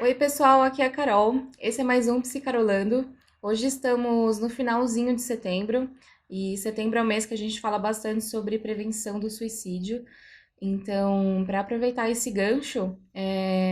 Oi, pessoal, aqui é a Carol. Esse é mais um Psicarolando. Hoje estamos no finalzinho de setembro e setembro é o mês que a gente fala bastante sobre prevenção do suicídio. Então, para aproveitar esse gancho,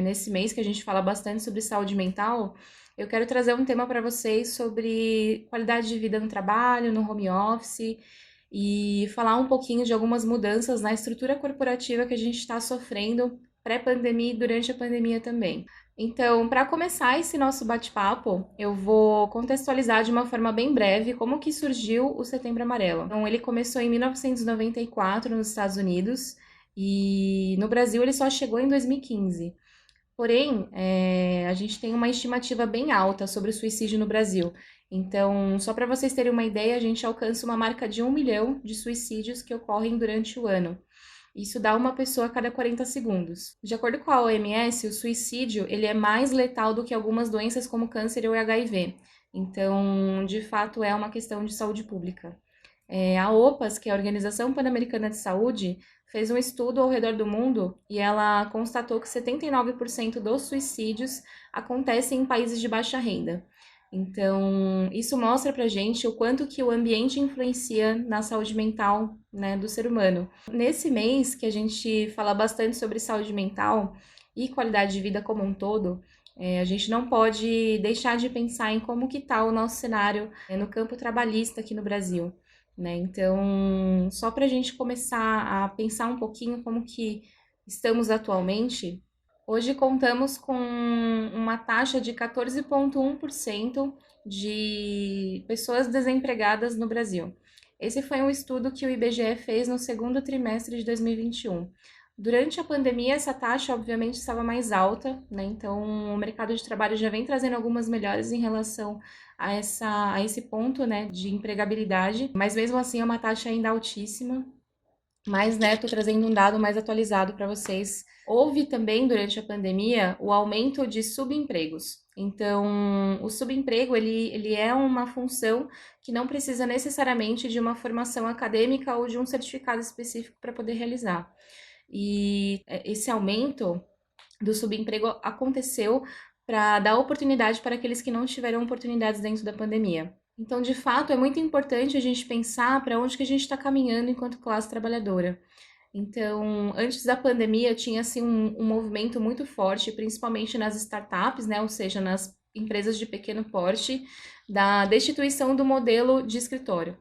nesse mês que a gente fala bastante sobre saúde mental, eu quero trazer um tema para vocês sobre qualidade de vida no trabalho, no home office e falar um pouquinho de algumas mudanças na estrutura corporativa que a gente está sofrendo pré-pandemia e durante a pandemia também. Então, para começar esse nosso bate-papo, eu vou contextualizar de uma forma bem breve como que surgiu o Setembro Amarelo. Então, ele começou em 1994 nos Estados Unidos e no Brasil ele só chegou em 2015. Porém, a gente tem uma estimativa bem alta sobre o suicídio no Brasil. Então, só para vocês terem uma ideia, a gente alcança uma marca de 1 milhão de suicídios que ocorrem durante o ano. Isso dá uma pessoa a cada 40 segundos. De acordo com a OMS, o suicídio ele é mais letal do que algumas doenças como câncer ou HIV. Então, de fato, é uma questão de saúde pública. A OPAS, que é a Organização Pan-Americana de Saúde, fez um estudo ao redor do mundo e ela constatou que 79% dos suicídios acontecem em países de baixa renda. Então, isso mostra pra gente o quanto que o ambiente influencia na saúde mental, né, do ser humano. Nesse mês que a gente fala bastante sobre saúde mental e qualidade de vida como um todo, a gente não pode deixar de pensar em como que está o nosso cenário no campo trabalhista aqui no Brasil, né? Então, só para a gente começar a pensar um pouquinho como que estamos atualmente, hoje contamos com uma taxa de 14,1% de pessoas desempregadas no Brasil. Esse foi um estudo que o IBGE fez no segundo trimestre de 2021. Durante a pandemia, essa taxa, obviamente, estava mais alta, né? Então, o mercado de trabalho já vem trazendo algumas melhores em relação a esse ponto, né, de empregabilidade, mas mesmo assim é uma taxa ainda altíssima. Mas, né, tô trazendo um dado mais atualizado para vocês. Houve também, durante a pandemia, o aumento de subempregos. Então, o subemprego, ele é uma função que não precisa necessariamente de uma formação acadêmica ou de um certificado específico para poder realizar. E esse aumento do subemprego aconteceu para dar oportunidade para aqueles que não tiveram oportunidades dentro da pandemia. Então, de fato, é muito importante a gente pensar para onde que a gente está caminhando enquanto classe trabalhadora. Então, antes da pandemia, tinha assim um movimento muito forte, principalmente nas startups, né? Ou seja, nas empresas de pequeno porte, da destituição do modelo de escritório.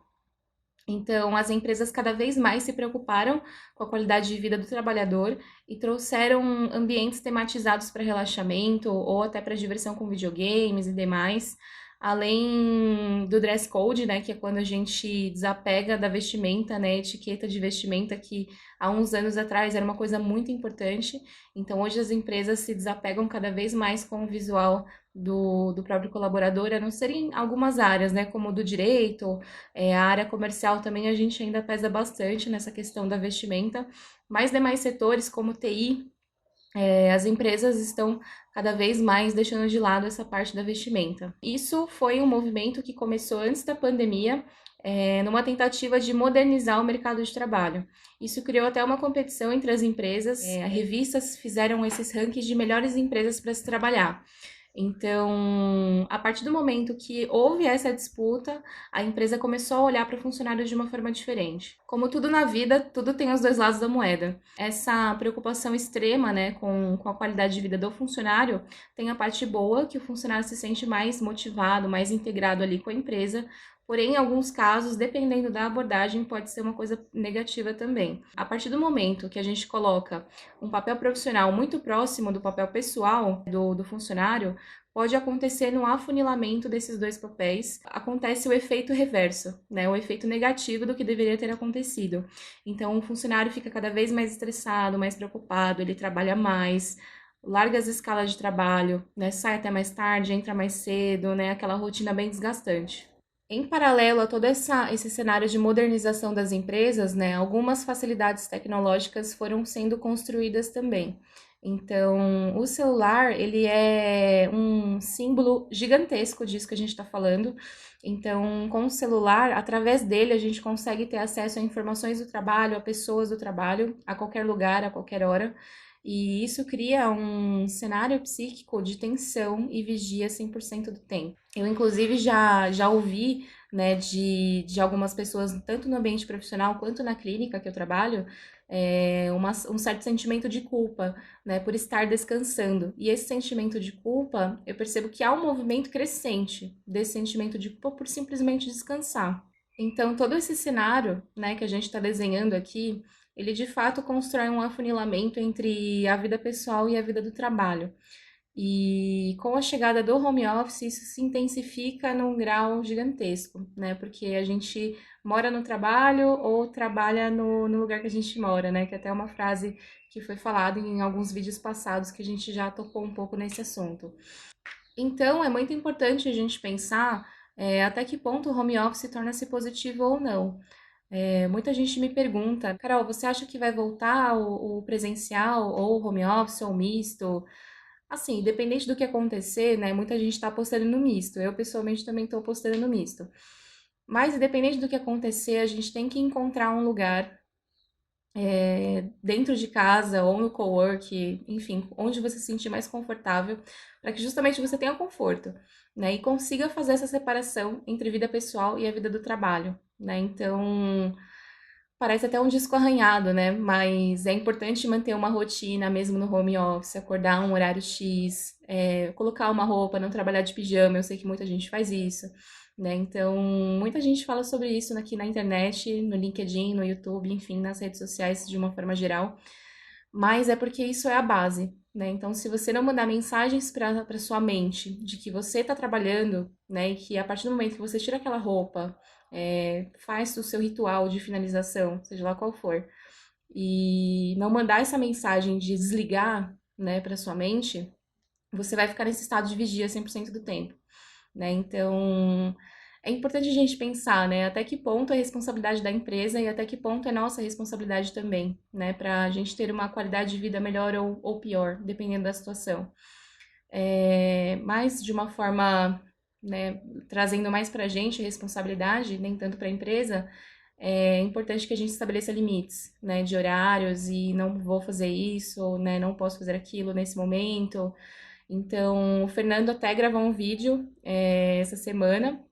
Então, as empresas cada vez mais se preocuparam com a qualidade de vida do trabalhador e trouxeram ambientes tematizados para relaxamento ou até para diversão com videogames e demais, além do dress code, né, que é quando a gente desapega da vestimenta, né, etiqueta de vestimenta que há uns anos atrás era uma coisa muito importante. Então, hoje as empresas se desapegam cada vez mais com o visual do próprio colaborador, a não ser em algumas áreas, né, como o do direito, a área comercial também a gente ainda pesa bastante nessa questão da vestimenta, mas demais setores como TI, as empresas estão cada vez mais deixando de lado essa parte da vestimenta. Isso foi um movimento que começou antes da pandemia, numa tentativa de modernizar o mercado de trabalho. Isso criou até uma competição entre as empresas, revistas fizeram esses rankings de melhores empresas para se trabalhar. Então, a partir do momento que houve essa disputa, a empresa começou a olhar para o funcionário de uma forma diferente. Como tudo na vida, tudo tem os dois lados da moeda. Essa preocupação extrema, né, com a qualidade de vida do funcionário, tem a parte boa, que o funcionário se sente mais motivado, mais integrado ali com a empresa, porém, em alguns casos, dependendo da abordagem, pode ser uma coisa negativa também. A partir do momento que a gente coloca um papel profissional muito próximo do papel pessoal do funcionário, pode acontecer no afunilamento desses dois papéis, acontece o efeito reverso, né? O efeito negativo do que deveria ter acontecido. Então, o funcionário fica cada vez mais estressado, mais preocupado, ele trabalha mais, larga as escalas de trabalho, né? Sai até mais tarde, entra mais cedo, né? Aquela rotina bem desgastante. Em paralelo a todo esse cenário de modernização das empresas, né, algumas facilidades tecnológicas foram sendo construídas também. Então, o celular, ele é um símbolo gigantesco disso que a gente está falando. Então, com o celular, através dele, a gente consegue ter acesso a informações do trabalho, a pessoas do trabalho, a qualquer lugar, a qualquer hora. e isso cria um cenário psíquico de tensão e vigia 100% do tempo. Eu, inclusive, já ouvi, né, de algumas pessoas, tanto no ambiente profissional quanto na clínica que eu trabalho, um certo sentimento de culpa, né, por estar descansando. E esse sentimento de culpa, eu percebo que há um movimento crescente desse sentimento de culpa por simplesmente descansar. Então, todo esse cenário, né, que a gente está desenhando aqui, ele de fato constrói um afunilamento entre a vida pessoal e a vida do trabalho. E com a chegada do home office, isso se intensifica num grau gigantesco, né? Porque a gente mora no trabalho ou trabalha no lugar que a gente mora, né? Que é até uma frase que foi falada em alguns vídeos passados que a gente já tocou um pouco nesse assunto. Então, é muito importante a gente pensar até que ponto o home office torna-se positivo ou não. Muita gente me pergunta, Carol, você acha que vai voltar o presencial ou o home office ou misto? Assim, independente do que acontecer, né? Muita gente está apostando no misto. Eu, pessoalmente, também estou apostando no misto. Mas, independente do que acontecer, a gente tem que encontrar um lugar dentro de casa ou no cowork, enfim, onde você se sentir mais confortável, para que justamente você tenha conforto, né? E consiga fazer essa separação entre vida pessoal e a vida do trabalho, né? Então, parece até um disco arranhado, né? Mas é importante manter uma rotina mesmo no home office, acordar um horário X, colocar uma roupa, não trabalhar de pijama. Eu sei que muita gente faz isso, né? Então, muita gente fala sobre isso aqui na internet, no LinkedIn, no YouTube, enfim, nas redes sociais de uma forma geral. Mas é porque isso é a base, né? Então, se você não mandar mensagens para sua mente de que você está trabalhando, né, e que a partir do momento que você tira aquela roupa, faz o seu ritual de finalização, seja lá qual for, e não mandar essa mensagem de desligar, né, para sua mente, você vai ficar nesse estado de vigia 100% do tempo, né? Então, é importante a gente pensar, né, até que ponto é responsabilidade da empresa e até que ponto é nossa responsabilidade também, né, para a gente ter uma qualidade de vida melhor ou pior, dependendo da situação. Mas de uma forma, né, trazendo mais para a gente a responsabilidade, nem tanto para a empresa, é importante que a gente estabeleça limites, né, de horários e não vou fazer isso, né, não posso fazer aquilo nesse momento. Então, o Fernando até gravou um vídeo essa semana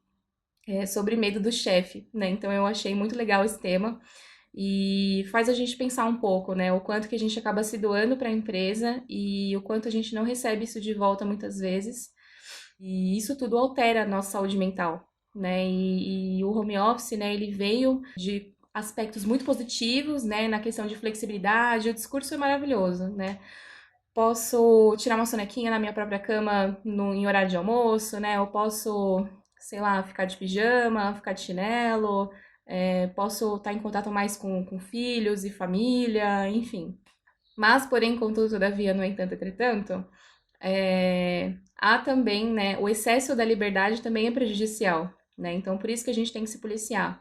sobre medo do chefe, né? Então eu achei muito legal esse tema e faz a gente pensar um pouco, né? O quanto que a gente acaba se doando para a empresa e o quanto a gente não recebe isso de volta muitas vezes. E isso tudo altera a nossa saúde mental, né? E o home office, né? Ele veio de aspectos muito positivos, né? Na questão de flexibilidade, o discurso é maravilhoso, né? Posso tirar uma sonequinha na minha própria cama em horário de almoço, né? Eu posso, sei lá, ficar de pijama, ficar de chinelo, posso estar em contato mais com filhos e família, enfim. Mas, porém, contudo, todavia, no entanto, entretanto, há também, né, o excesso da liberdade também é prejudicial, né? Então, por isso que a gente tem que se policiar.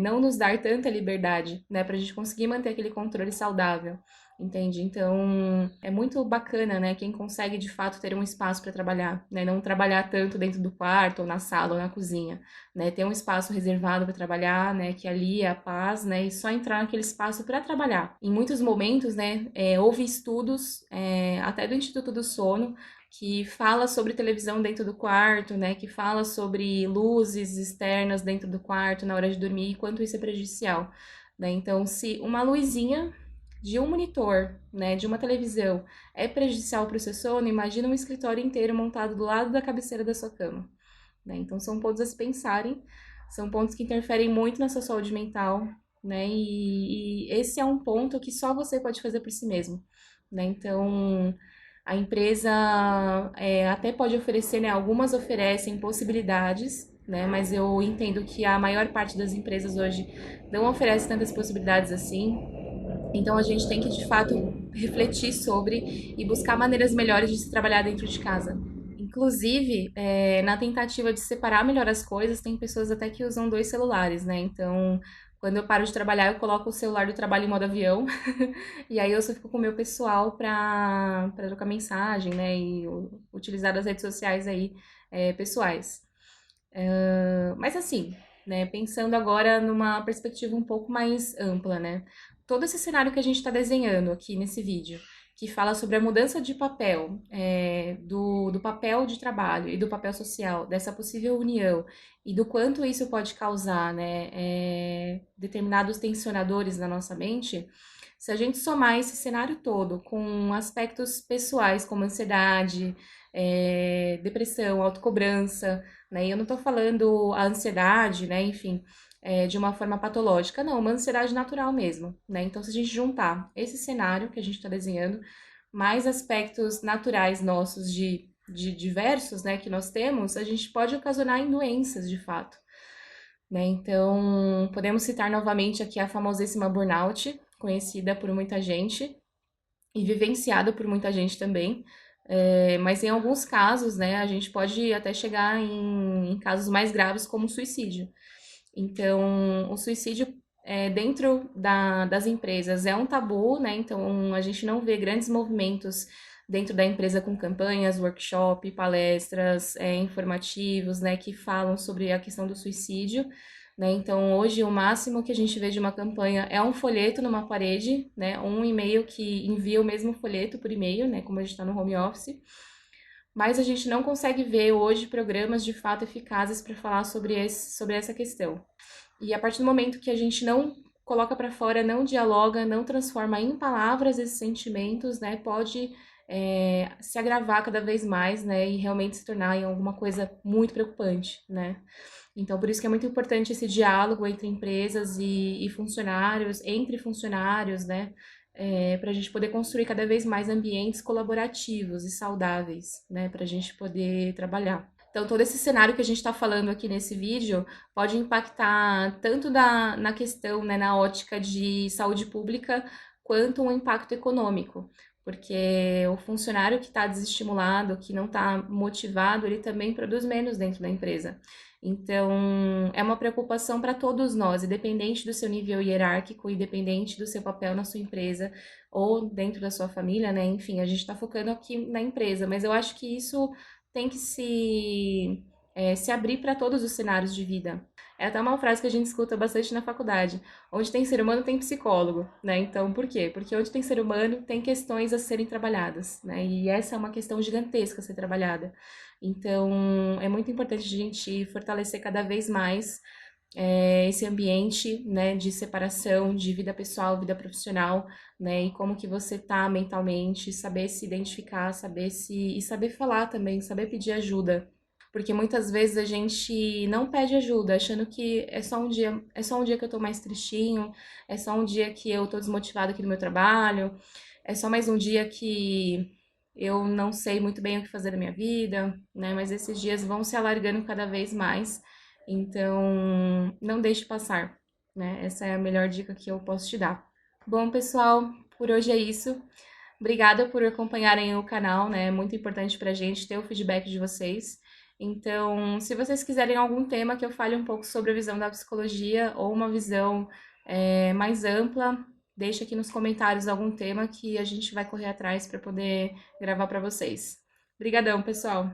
Não nos dar tanta liberdade, né, para a gente conseguir manter aquele controle saudável, entende? Então, é muito bacana, né, quem consegue de fato ter um espaço para trabalhar, né, não trabalhar tanto dentro do quarto, ou na sala, ou na cozinha, né, ter um espaço reservado para trabalhar, né, que ali é a paz, né, e só entrar naquele espaço para trabalhar. Em muitos momentos, né, houve estudos, até do Instituto do Sono, que fala sobre televisão dentro do quarto, né, que fala sobre luzes externas dentro do quarto na hora de dormir e quanto isso é prejudicial, né? Então, se uma luzinha de um monitor, né, de uma televisão é prejudicial para o seu sono, imagina um escritório inteiro montado do lado da cabeceira da sua cama, né? Então, são pontos a se pensarem, são pontos que interferem muito na sua saúde mental, né? E esse é um ponto que só você pode fazer por si mesmo, né? Então, a empresa até pode oferecer, né? Algumas oferecem possibilidades, né? Mas eu entendo que a maior parte das empresas hoje não oferece tantas possibilidades assim. Então a gente tem que de fato refletir sobre e buscar maneiras melhores de se trabalhar dentro de casa. Inclusive, na tentativa de separar melhor as coisas, tem pessoas até que usam dois celulares, né? Então, quando eu paro de trabalhar, eu coloco o celular do trabalho em modo avião, e aí eu só fico com o meu pessoal para trocar mensagem, né? E utilizar as redes sociais aí, pessoais. Mas assim, né? Pensando agora numa perspectiva um pouco mais ampla, né? todo esse cenário que a gente está desenhando aqui nesse vídeo, que fala sobre a mudança de papel, do papel de trabalho e do papel social, dessa possível união, e do quanto isso pode causar, né, determinados tensionadores na nossa mente, se a gente somar esse cenário todo com aspectos pessoais, como ansiedade, depressão, autocobrança, né, e eu não tô falando a ansiedade, né, enfim, de uma forma patológica, não, uma ansiedade natural mesmo, né? Então, se a gente juntar esse cenário que a gente está desenhando, mais aspectos naturais nossos de diversos, né, que nós temos, a gente pode ocasionar em doenças, de fato, né? Então, podemos citar novamente aqui a famosíssima burnout, conhecida por muita gente e vivenciada por muita gente também. Mas em alguns casos, né, a gente pode até chegar em casos mais graves como suicídio. Então, o suicídio dentro das empresas é um tabu, né? Então, a gente não vê grandes movimentos dentro da empresa com campanhas, workshop, palestras, informativos, né, que falam sobre a questão do suicídio, né? Então, hoje, o máximo que a gente vê de uma campanha é um folheto numa parede, né? Um e-mail que envia o mesmo folheto por e-mail, né? Como a gente está no home office. Mas a gente não consegue ver hoje programas de fato eficazes para falar sobre essa questão. E a partir do momento que a gente não coloca para fora, não dialoga, não transforma em palavras esses sentimentos, né, pode se agravar cada vez mais, né, e realmente se tornar em alguma coisa muito preocupante, né. Então, por isso que é muito importante esse diálogo entre empresas e funcionários, entre funcionários, né, para a gente poder construir cada vez mais ambientes colaborativos e saudáveis, né, para a gente poder trabalhar. Então, todo esse cenário que a gente está falando aqui nesse vídeo pode impactar tanto na questão, né, na ótica de saúde pública, quanto um impacto econômico. Porque o funcionário que está desestimulado, que não está motivado, ele também produz menos dentro da empresa. Então, é uma preocupação para todos nós, independente do seu nível hierárquico, independente do seu papel na sua empresa ou dentro da sua família, né? Enfim, a gente está focando aqui na empresa, mas eu acho que isso tem que se abrir para todos os cenários de vida. É até uma frase que a gente escuta bastante na faculdade. Onde tem ser humano, tem psicólogo, né? Então, por quê? Porque onde tem ser humano, tem questões a serem trabalhadas, né? E essa é uma questão gigantesca a ser trabalhada. Então, é muito importante a gente fortalecer cada vez mais esse ambiente, né, de separação de vida pessoal, vida profissional, né, e como que você tá mentalmente, saber se identificar, e saber falar também, saber pedir ajuda. Porque muitas vezes a gente não pede ajuda, achando que é só um dia que eu tô mais tristinho, é só um dia que eu tô desmotivado aqui no meu trabalho, é só mais um dia que eu não sei muito bem o que fazer da minha vida, né? Mas esses dias vão se alargando cada vez mais, então não deixe passar, né? Essa é a melhor dica que eu posso te dar. Bom, pessoal, por hoje é isso. Obrigada por acompanharem o canal, né? É muito importante pra gente ter o feedback de vocês. Então, se vocês quiserem algum tema que eu fale um pouco sobre a visão da psicologia ou uma visão mais ampla, deixa aqui nos comentários algum tema que a gente vai correr atrás para poder gravar para vocês. Obrigadão, pessoal!